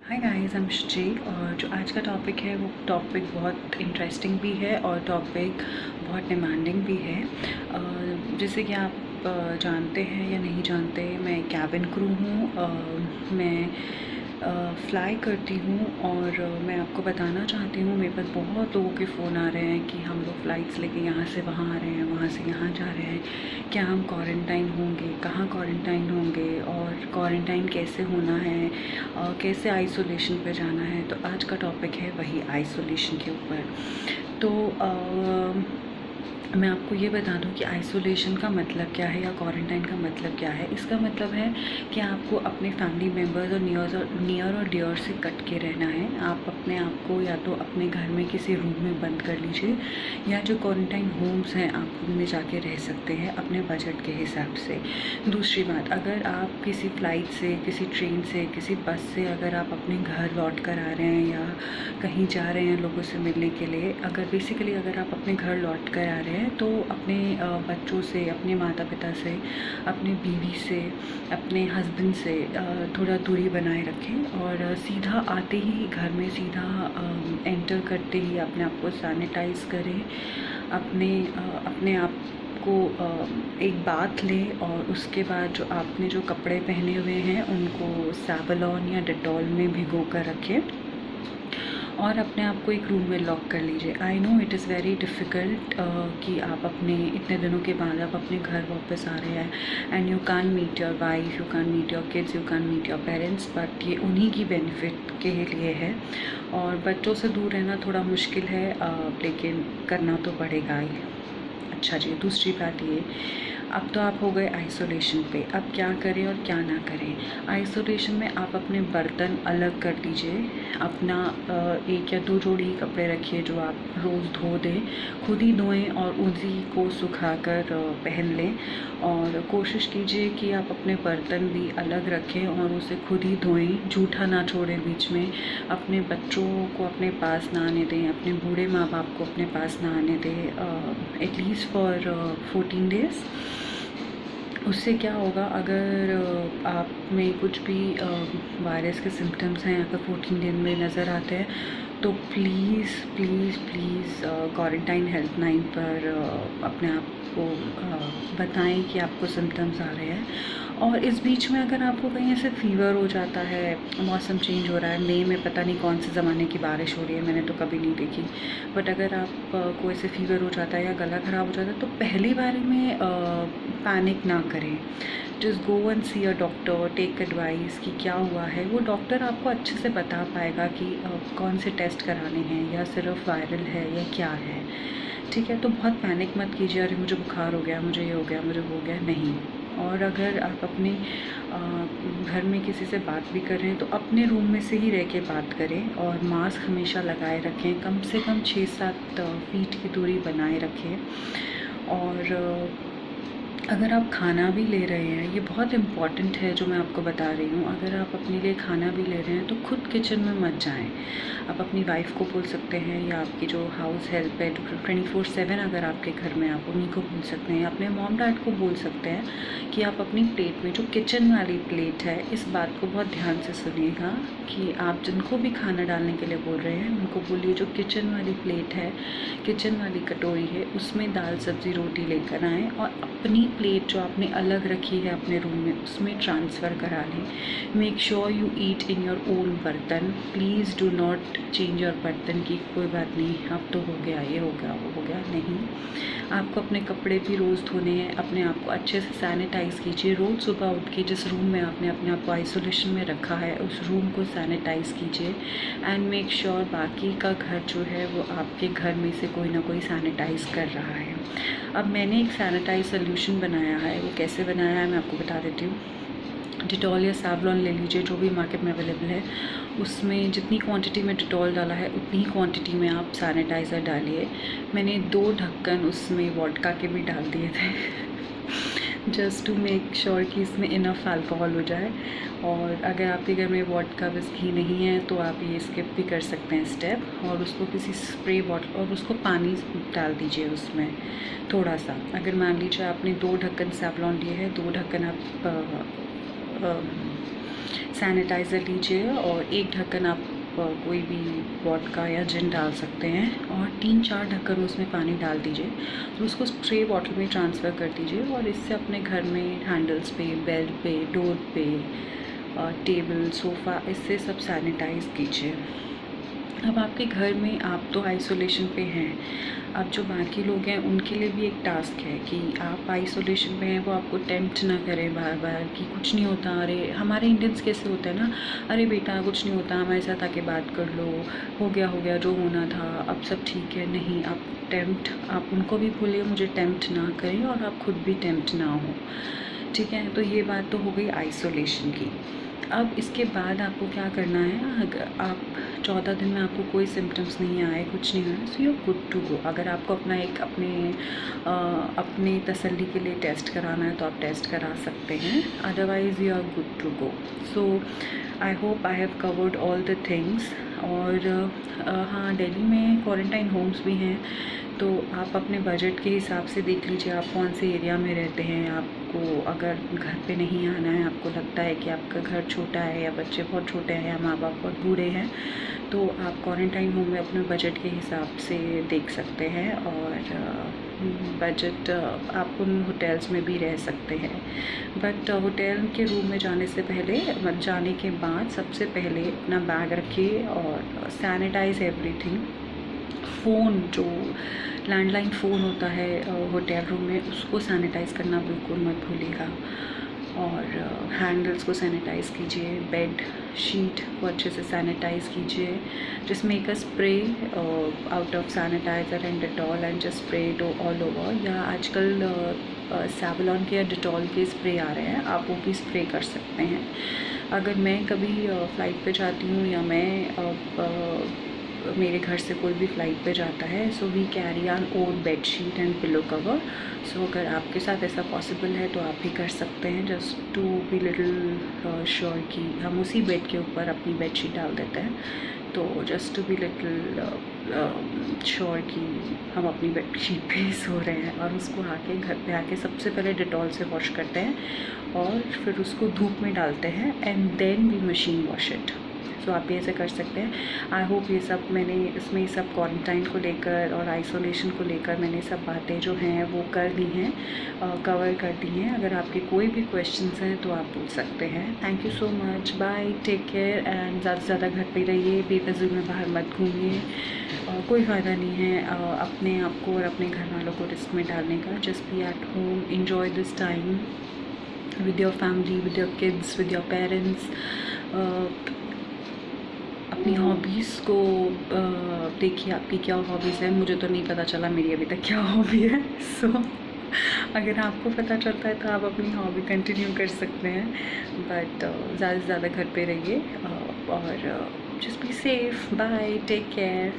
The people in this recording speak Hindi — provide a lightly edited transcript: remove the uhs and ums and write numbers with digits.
हाय गाइस, आई एम शुचि। और जो आज का टॉपिक है वो टॉपिक बहुत इंटरेस्टिंग भी है और टॉपिक बहुत डिमांडिंग भी है। जैसे कि आप जानते हैं या नहीं जानते, मैं कैबिन क्रू हूँ। मैं फ़्लाई करती हूँ और मैं आपको बताना चाहती हूँ, मेरे पास बहुत लोगों के फ़ोन आ रहे हैं कि हम लोग फ़्लाइट्स लेके यहाँ से वहाँ आ रहे हैं, वहाँ से यहाँ जा रहे हैं, क्या हम क्वारंटाइन होंगे, कहाँ क्वारंटाइन होंगे और क्वारंटाइन कैसे होना है, कैसे आइसोलेशन पे जाना है। तो आज का टॉपिक है वही आइसोलेशन के ऊपर। तो मैं आपको ये बता दूं कि आइसोलेशन का मतलब क्या है या क्वारंटाइन का मतलब क्या है। इसका मतलब है कि आपको अपने फैमिली मेम्बर्स और नियर और डियर से कट के रहना है। आप अपने आप को या तो अपने घर में किसी रूम में बंद कर लीजिए, या जो क्वारंटाइन होम्स हैं आप उनमें जाके रह सकते हैं अपने बजट के हिसाब से। दूसरी बात, अगर आप किसी फ़्लाइट से, किसी ट्रेन से, किसी बस से अगर आप अपने घर लौट कर आ रहे हैं या कहीं जा रहे हैं लोगों से मिलने के लिए, अगर आप अपने घर लौट कर आ रहे हैं तो अपने बच्चों से, अपने माता पिता से, अपने बीवी से, अपने हस्बैंड से थोड़ा दूरी बनाए रखें। और सीधा आते ही घर में सीधा एंटर करते ही अपने आप को सैनिटाइज़ करें। अपने आप को एक बाथ लें और उसके बाद जो आपने जो कपड़े पहने हुए हैं उनको सैवलॉन या डेटॉल में भिगो कर रखें और अपने आप को एक रूम में लॉक कर लीजिए। I know it is very difficult कि आप अपने इतने दिनों के बाद आप अपने घर वापस आ रहे हैं and you can meet your wife, you can meet your kids, you can meet your parents, but ये उन्हीं की बेनिफिट के लिए है। और बच्चों से दूर रहना थोड़ा मुश्किल है, लेकिन करना तो पड़ेगा ही। अच्छा जी, दूसरी बात ये, अब तो आप हो गए आइसोलेशन पे। अब क्या करें और क्या ना करें। आइसोलेशन में आप अपने बर्तन अलग कर लीजिए, अपना एक या दो जोड़ी कपड़े रखिए जो आप रोज़ धो दें, खुद ही धोएं और उसी को सुखाकर पहन लें। और कोशिश कीजिए कि आप अपने बर्तन भी अलग रखें और उसे खुद ही धोएं, जूठा ना छोड़ें बीच में। अपने बच्चों को अपने पास ना आने दें, अपने बूढ़े माँ बाप को अपने पास ना आने दें, एटलीस्ट फॉर 14 डेज़। उससे क्या होगा, अगर आप में कुछ भी वायरस के सिम्टम्स हैं अगर 14 दिन में नज़र आते हैं तो please please please quarantine helpline पर अपने आप को बताएं कि आपको सिम्टम्स आ रहे हैं। और इस बीच में अगर आपको कहीं ऐसे फ़ीवर हो जाता है, मौसम चेंज हो रहा है, मई में पता नहीं कौन से ज़माने की बारिश हो रही है, मैंने तो कभी नहीं देखी, बट अगर आप को ऐसे फ़ीवर हो जाता है या गला ख़राब हो जाता है तो पहली बारी में पैनिक ना करें। Just go and see a doctor, take advice कि क्या हुआ है। वो डॉक्टर आपको अच्छे से बता पाएगा कि कौन से टेस्ट कराने हैं या सिर्फ वायरल है या क्या है। ठीक है, तो बहुत पैनिक मत कीजिए, अरे मुझे बुखार हो गया, मुझे ये हो गया, मुझे हो गया, नहीं। और अगर आप अपने घर में किसी से बात भी कर रहे हैं तो अपने रूम में से ही रह के बात करें और मास्क हमेशा लगाए रखें, कम से कम 6-7 फीट की दूरी बनाए रखें। और अगर आप खाना भी ले रहे हैं, ये बहुत इम्पॉर्टेंट है जो मैं आपको बता रही हूँ, अगर आप अपने लिए खाना भी ले रहे हैं तो खुद किचन में मत जाएं। आप अपनी वाइफ को बोल सकते हैं या आपकी जो हाउस हेल्प है 24/7 अगर आपके घर में, आप उन्हीं को बोल सकते हैं, अपने मॉम डैड को बोल सकते हैं कि आप अपनी प्लेट में जो किचन वाली प्लेट है, इस बात को बहुत ध्यान से सुनिएगा कि आप जिनको भी खाना डालने के लिए बोल रहे हैं उनको बोलिए जो किचन वाली प्लेट है, किचन वाली कटोरी है, उसमें दाल सब्ज़ी रोटी लेकर आएँ और अपनी प्लेट जो आपने अलग रखी है अपने रूम में उसमें ट्रांसफ़र करा लें। Make sure you eat in your own बर्तन। Please do not change your बर्तन की कोई बात नहीं, अब तो हो गया, ये हो गया, वो हो गया, नहीं। आपको अपने कपड़े भी रोज़ धोने हैं, अपने आप को अच्छे से सैनिटाइज़ कीजिए। रोज़ सुबह उठ के जिस रूम में आपने अपने आप को आइसोलेशन में रखा है उस रूम को सैनिटाइज़ कीजिए एंड मेक श्योर बाकी का घर जो है वो आपके घर में से कोई ना कोई सैनिटाइज़ कर रहा है। अब मैंने एक सैनिटाइज सोल्यूशन बनाया है, वो कैसे बनाया है मैं आपको बता देती हूँ। डिटॉल या सावलॉन ले लीजिए, जो भी मार्केट में अवेलेबल है, उसमें जितनी क्वांटिटी में डिटॉल डाला है उतनी ही क्वांटिटी में आप सैनिटाइज़र डालिए। मैंने 2 ढक्कन उसमें वोडका के भी डाल दिए थे जस्ट टू मेक श्योर कि इसमें इनफ अल्कोहल हो जाए। और अगर आपके घर में वोडका विस्की नहीं है तो आप ये स्किप भी कर सकते हैं स्टेप, और उसको किसी स्प्रे बॉटल और उसको पानी डाल दीजिए उसमें थोड़ा सा। अगर मान लीजिए आपने 2 ढक्कन सैवलॉन लिए हैं, 2 ढक्कन आप सैनिटाइज़र लीजिए और एक ढक्कन आप कोई भी वोडका या जिन डाल सकते हैं और 3-4 ढक्कन उसमें पानी डाल दीजिए। तो उसको स्प्रे बॉटल में ट्रांसफ़र कर दीजिए और इससे अपने घर में हैंडल्स पे, बेड पे, डोर पे, टेबल, सोफ़ा, इससे सब सैनिटाइज़ कीजिए। अब आपके घर में आप तो आइसोलेशन पे हैं, अब जो बाकी लोग हैं उनके लिए भी एक टास्क है कि आप आइसोलेशन पे हैं, वो आपको टेम्प्ट ना करें बार बार कि कुछ नहीं होता। अरे हमारे इंडियंस कैसे होते हैं ना, अरे बेटा कुछ नहीं होता, हमारे साथ आके बात कर लो, हो गया जो होना था, अब सब ठीक है। नहीं, आप उनको भी बोलिए मुझे टेम्प्ट ना करें और आप खुद भी टेम्प्ट ना हो, ठीक है। तो ये बात तो हो गई आइसोलेशन की। अब इसके बाद आपको क्या करना है, अगर आप 14 दिन में आपको कोई सिम्टम्स नहीं आए, कुछ नहीं आया, so you are good to go. अगर आपको अपने तसल्ली के लिए टेस्ट कराना है तो आप टेस्ट करा सकते हैं, otherwise you are good to go. So I hope I have covered all the things. और हाँ, दिल्ली में क्वारंटाइन होम्स भी हैं, तो आप अपने बजट के हिसाब से देख लीजिए आप कौन से एरिया में रहते हैं। आपको अगर घर पे नहीं आना है, आपको लगता है कि आपका घर छोटा है या बच्चे बहुत छोटे हैं या माँ बाप बहुत बूढ़े हैं, तो आप क्वारंटाइन होम में अपने बजट के हिसाब से देख सकते हैं। और बजट आप उन होटल्स में भी रह सकते हैं, बट होटल के रूम में जाने के बाद सबसे पहले अपना बैग रखिए और सैनिटाइज़ एवरीथिंग। फ़ोन, जो लैंडलाइन फ़ोन होता है होटल रूम में, उसको सैनिटाइज़ करना बिल्कुल मत भूलिएगा। और हैंडल्स को सैनिटाइज़ कीजिए, बेड शीट को अच्छे से सैनिटाइज़ कीजिए, just make a spray out of sanitiser and Dettol and just spray it all over. या आजकल सैवलॉन के या डिटॉल के स्प्रे आ रहे हैं, आप वो भी स्प्रे कर सकते हैं। अगर मैं कभी फ़्लाइट पे जाती हूँ या मेरे घर से कोई भी फ़्लाइट पे जाता है, so we carry on own bed sheet and pillow cover. So अगर आपके साथ ऐसा पॉसिबल है तो आप भी कर सकते हैं, just to be little sure कि हम उसी बेड के ऊपर अपनी बेड शीट डाल देते हैं। तो just to be little sure कि हम अपनी बेड शीट पे ही सो रहे हैं, और उसको घर पे आके सबसे पहले डिटॉल से वॉश करते हैं और फिर उसको धूप में डालते हैं and then we machine wash it. तो आप ये ऐसे कर सकते हैं। आई होप ये सब मैंने इसमें सब क्वारंटाइन को लेकर और आइसोलेशन को लेकर मैंने सब बातें जो हैं वो कर दी हैं, कवर कर दी हैं। अगर आपके कोई भी क्वेश्चंस हैं तो आप पूछ सकते हैं। Thank you so much, bye, take care and ज़्यादा से ज़्यादा घर पे रहिए, बेफिज़ूल में बाहर मत घूमिए, कोई फ़ायदा नहीं है अपने आप को और अपने घर वालों को रिस्क में डालने का। Just be at home, enjoy this time with your family, with your kids, with your parents. अपनी हॉबीज़ को देखिए, आपकी क्या हॉबीज़ है। मुझे तो नहीं पता चला मेरी अभी तक क्या हॉबी है। सो अगर आपको पता चलता है तो आप अपनी हॉबी कंटिन्यू कर सकते हैं, बट ज़्यादा से ज़्यादा घर पे रहिए और just be safe. Bye, take care.